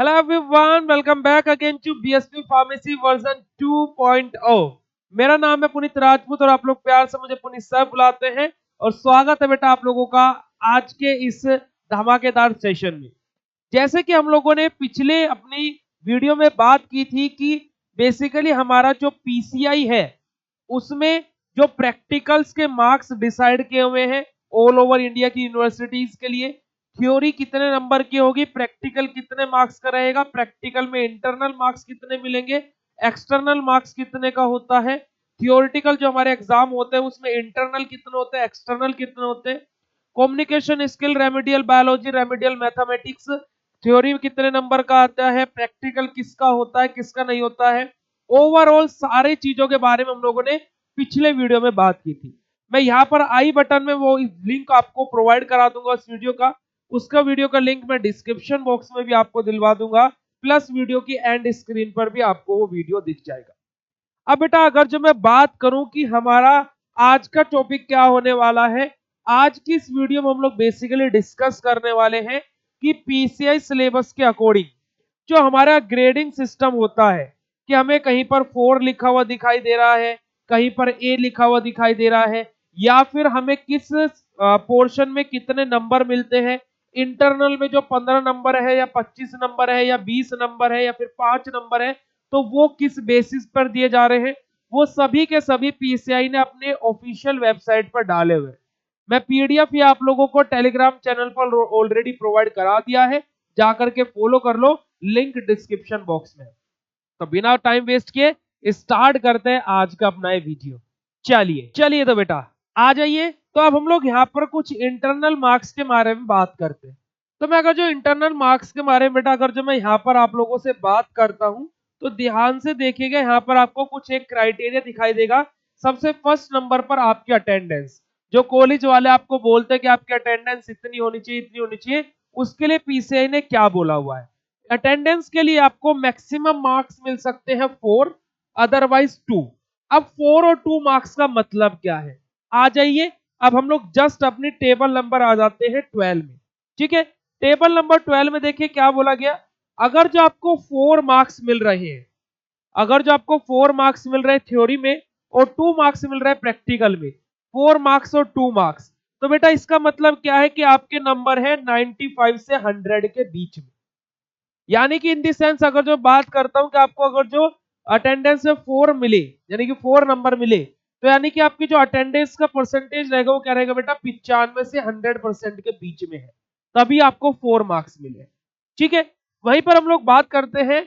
Hello everyone, welcome back again to BSP Pharmacy version 2.0। मेरा नाम है पुनीत राजपूत और आप लोग प्यार से मुझे पुनीत सर बुलाते हैं और स्वागत है बेटा आप लोगों का आज के इस धमाकेदार सेशन में। जैसे कि हम लोगों ने पिछले अपनी वीडियो में बात की थी कि बेसिकली हमारा जो पीसीआई है उसमें जो प्रैक्टिकल्स के मार्क्स डिसाइड किए हुए हैं ऑल ओवर इंडिया की यूनिवर्सिटीज के लिए। थ्योरी कितने नंबर की होगी, प्रैक्टिकल कितने मार्क्स का रहेगा, प्रैक्टिकल में इंटरनल मार्क्स कितने मिलेंगे, एक्सटर्नल मार्क्स कितने का होता है, थियोरिटिकल जो हमारे एग्जाम होते हैं उसमें इंटरनल कितने होते हैं, एक्सटर्नल कितने होते हैं, communication skill, remedial biology, remedial mathematics theory कितने नंबर का आता है, प्रैक्टिकल किसका होता है किसका नहीं होता है। ओवरऑल सारी चीजों के बारे में हम लोगों ने पिछले वीडियो में बात की थी। मैं यहाँ पर आई बटन में वो लिंक आपको प्रोवाइड करा दूंगा उस वीडियो का, उसका वीडियो का लिंक मैं डिस्क्रिप्शन बॉक्स में भी आपको दिलवा दूंगा, प्लस वीडियो की एंड स्क्रीन पर भी आपको वो वीडियो दिख जाएगा। अब बेटा अगर जो मैं बात करूं कि हमारा आज का टॉपिक क्या होने वाला है, आज की इस वीडियो में हम लोग बेसिकली डिस्कस करने वाले हैं कि पीसीआई सिलेबस के अकॉर्डिंग जो हमारा ग्रेडिंग सिस्टम होता है कि हमें कहीं पर 4 लिखा हुआ दिखाई दे रहा है, कहीं पर ए लिखा हुआ दिखाई दे रहा है, या फिर हमें किस पोर्शन में कितने नंबर मिलते हैं, इंटरनल में जो 15 नंबर है या 25 नंबर है या 20 नंबर है या फिर 5 नंबर है, तो वो किस बेसिस पर दिए जा रहे हैं, वो सभी के सभी पीसीआई ने अपने ऑफिशियल वेबसाइट पर डाले हुए। मैं पीडीएफ ही आप लोगों को टेलीग्राम चैनल पर ऑलरेडी प्रोवाइड करा दिया है, जाकर के फॉलो कर लो, लिंक डिस्क्रिप्शन बॉक्स में। तो बिना टाइम वेस्ट किए स्टार्ट करते हैं आज का अपना वीडियो। चलिए चलिए तो बेटा आ जाइए। तो अब हम लोग यहाँ पर कुछ इंटरनल मार्क्स के बारे में बात करते हैं। तो मैं अगर जो इंटरनल मार्क्स के बारे में बेटा अगर जो मैं यहाँ पर आप लोगों से बात करता हूँ तो ध्यान से देखिएगा, यहाँ पर आपको कुछ एक क्राइटेरिया दिखाई देगा। सबसे फर्स्ट नंबर पर आपकी अटेंडेंस, जो कॉलेज वाले आपको बोलते हैं कि आपकी अटेंडेंस इतनी होनी चाहिए इतनी होनी चाहिए, उसके लिए पीसीआई ने क्या बोला हुआ है। अटेंडेंस के लिए आपको मैक्सिमम मार्क्स मिल सकते हैं 4, अदरवाइज 2। अब 4 और 2 मार्क्स का मतलब क्या है, आ जाइए। अब हम लोग जस्ट अपनी टेबल नंबर आ जाते हैं 12 में। ठीक है, टेबल नंबर 12 में देखिए क्या बोला गया। अगर जो आपको 4 मार्क्स मिल रहे हैं, अगर जो आपको 4 मार्क्स मिल रहे हैं थ्योरी में और 2 मार्क्स मिल रहे हैं प्रैक्टिकल में, 4 मार्क्स और 2 मार्क्स, तो बेटा इसका मतलब क्या है कि आपके नंबर है 95 से 100 के बीच में। यानी कि इन दी सेंस अगर जो बात करता हूं कि आपको अगर जो अटेंडेंस में 4 मिले, यानी कि 4 नंबर मिले, तो यानी कि आपकी जो अटेंडेंस का परसेंटेज रहेगा वो क्या रहेगा बेटा 95 से 100% के बीच में है, तभी आपको 4 मार्क्स मिले। ठीक है, वहीं पर हम लोग बात करते हैं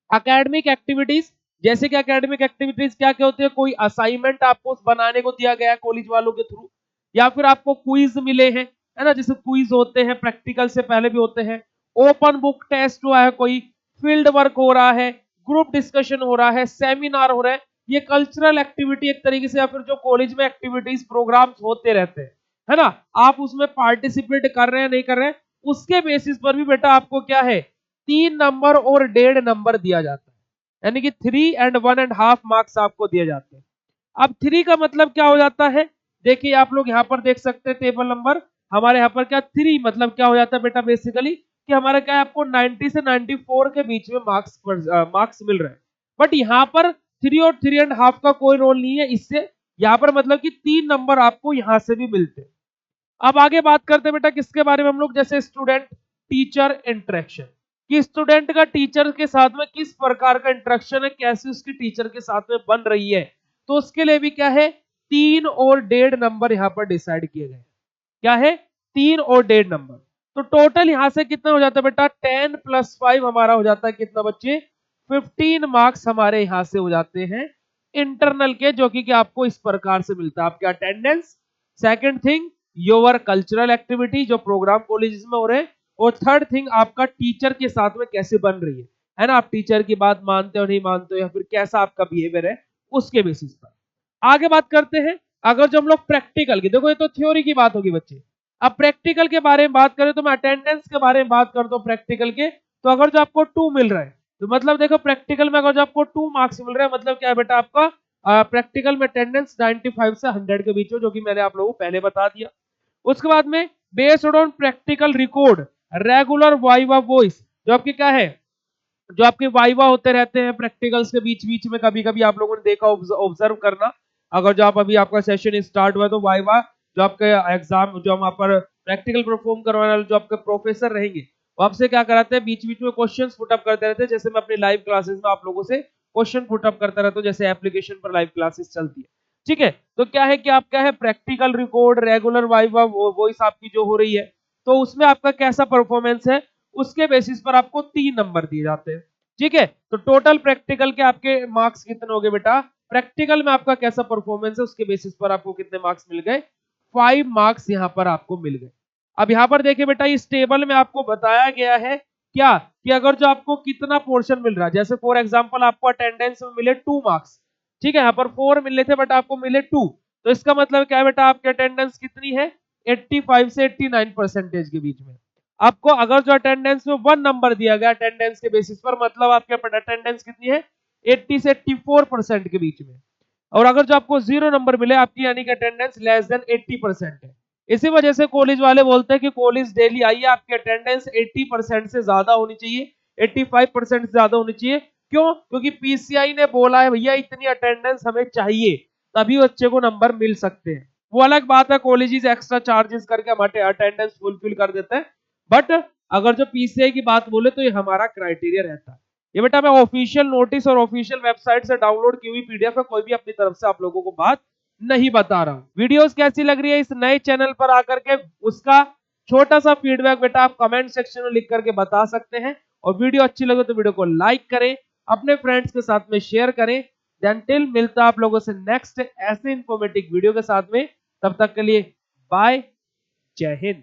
एकेडमिक एक्टिविटीज। जैसे कि एकेडमिक एक्टिविटीज क्या क्या होती है, कोई असाइनमेंट आपको बनाने को दिया गया है कॉलेज वालों के थ्रू, या फिर आपको क्विज मिले हैं, है ना, जैसे क्विज होते हैं प्रैक्टिकल से पहले भी होते हैं, ओपन बुक टेस्ट हुआ है, कोई फील्ड वर्क हो रहा है, ग्रुप डिस्कशन हो रहा है, सेमिनार हो रहा है, ये कल्चरल एक्टिविटी एक तरीके से, या फिर जो कॉलेज में एक्टिविटीज प्रोग्राम्स होते रहते हैं, है ना, आप उसमें पार्टिसिपेट कर रहे हैं नहीं कर रहे हैं, उसके बेसिस पर भी बेटा आपको क्या है 3 नंबर और 1.5 नंबर दिया जाता है, यानी कि 3 and 1.5 मार्क्स आपको दिए जाते हैं। अब 3 का मतलब क्या हो जाता है, देखिए आप लोग यहाँ पर देख सकते हैं टेबल नंबर, हमारे यहाँ पर क्या 3 मतलब क्या हो जाता है बेटा बेसिकली कि हमारा क्या है आपको 90 से 94 के बीच में मार्क्स मिल रहे हैं। बट यहाँ पर 3 और 3.5 का कोई रोल नहीं है, इससे यहाँ पर मतलब कि 3 नंबर आपको यहाँ से भी मिलते हैं। अब आगे बात करते हैं बेटा किसके बारे में हम लोग, जैसे स्टूडेंट टीचर इंटरेक्शन, कि स्टूडेंट का टीचर के साथ में किस प्रकार का इंटरेक्शन है, कैसे उसकी टीचर के साथ में बन रही है, तो उसके लिए भी क्या है 3 और 1.5 नंबर यहाँ पर डिसाइड किए गए। क्या है 3 और 1.5 नंबर। तो टोटल यहां से कितना हो जाता है बेटा 10 + 5 हमारा हो जाता है कितना बच्चे 15 मार्क्स हमारे यहां से हो जाते हैं इंटरनल के, जो कि आपको इस प्रकार से मिलता है आपके attendance, second thing your cultural activity जो प्रोग्राम कॉलेजेस में हो रहे हैं, और थर्ड थिंग आपका टीचर के साथ में कैसे बन रही है ना, आप टीचर की बात मानते हो नहीं मानते हो, या फिर कैसा आपका बिहेवियर है उसके बेसिस पर। आगे बात करते हैं अगर जो हम लोग प्रैक्टिकल की, देखो ये तो थ्योरी की बात होगी बच्चे, अब प्रैक्टिकल के बारे में बात करें तो मैं अटेंडेंस के बारे में बात करता हूँ प्रैक्टिकल के। तो अगर जो आपको 2 मिल रहा है तो मतलब देखो प्रैक्टिकल में अगर जो आपको 2 मार्क्स मिल रहा है मतलब क्या है बेटा आपका प्रैक्टिकल में अटेंडेंस 95 से 100 के बीच में, जो कि मैंने आप लोगों को पहले बता दिया। उसके बाद में based on practical record regular viva voice, जो आपके क्या है, जो आपके वाइवा होते रहते हैं प्रैक्टिकल्स के बीच बीच में, कभी कभी आप लोगों ने देखा ऑब्जर्व करना, अगर जो आप अभी आपका सेशन स्टार्ट हुआ तो वाइवा जो आपके एग्जाम जो वहाँ पर प्रैक्टिकल परफॉर्म करवाने वाले जो आपके प्रोफेसर रहेंगे वो आपसे क्या कराते हैं, बीच बीच में क्वेश्चंस पुट अप करते रहते हैं। जैसे मैं अपनी लाइव क्लासेस में आप लोगों से क्वेश्चन पुट अप करता रहता हूँ, जैसे एप्लीकेशन पर लाइव क्लासेस चलती है, ठीक है। तो क्या है कि आप क्या है practical record regular viva voice आपकी जो हो रही है, तो उसमें आपका कैसा परफॉर्मेंस है उसके बेसिस पर आपको 3 नंबर दिए जाते हैं, ठीक है। तो टोटल प्रैक्टिकल के आपके मार्क्स कितने हो गए बेटा, प्रैक्टिकल में आपका कैसा परफॉर्मेंस है उसके बेसिस पर आपको कितने मार्क्स मिल गए, 5 मार्क्स यहाँ पर आपको मिल गए। अब यहाँ पर देखिए बेटा इस टेबल में आपको बताया गया है क्या कि अगर जो आपको कितना पोर्शन मिल रहा है, जैसे फॉर एग्जांपल आपको अटेंडेंस में मिले 2 मार्क्स, ठीक है, यहाँ पर 4 मिले थे बट आपको मिले 2, तो इसका मतलब क्या है बेटा आपकी अटेंडेंस कितनी है 85 से 89% के बीच में। आपको अगर जो अटेंडेंस में 1 नंबर दिया गया अटेंडेंस के बेसिस पर, मतलब आपके अटेंडेंस कितनी है 80 से 84% के बीच में, और अगर जो आपको 0 नंबर मिले आपकी यानी कि अटेंडेंस लेस देन 80% है। इसी वजह से कॉलेज वाले बोलते हैं कि कॉलेज डेली आइए, आपकी अटेंडेंस 80% से ज्यादा होनी चाहिए, 85% से ज्यादा होनी चाहिए। क्यों? क्योंकि पीसीआई ने बोला है भैया इतनी अटेंडेंस हमें चाहिए, तभी बच्चे को नंबर मिल सकते हैं। वो अलग बात है कॉलेजेस एक्स्ट्रा चार्जेस करके हमारे अटेंडेंस फुलफिल कर देते हैं, बट अगर जो पीसीआई की बात बोले तो ये हमारा क्राइटेरिया रहता है। ये बेटा मैं ऑफिशियल नोटिस और ऑफिशियल वेबसाइट से डाउनलोड की हुई पीडीएफ है, कोई भी अपनी तरफ से आप लोगों को बात नहीं बता रहा हूं। वीडियोस कैसी लग रही है इस नए चैनल पर आकर के, उसका छोटा सा फीडबैक बेटा आप कमेंट सेक्शन में लिख करके बता सकते हैं, और वीडियो अच्छी लगे तो वीडियो को लाइक करें, अपने फ्रेंड्स के साथ में शेयर करें। देन टिल मिलता आप लोगों से नेक्स्ट ऐसे इंफॉर्मेटिव वीडियो के साथ में, तब तक के लिए बाय, जय हिंद।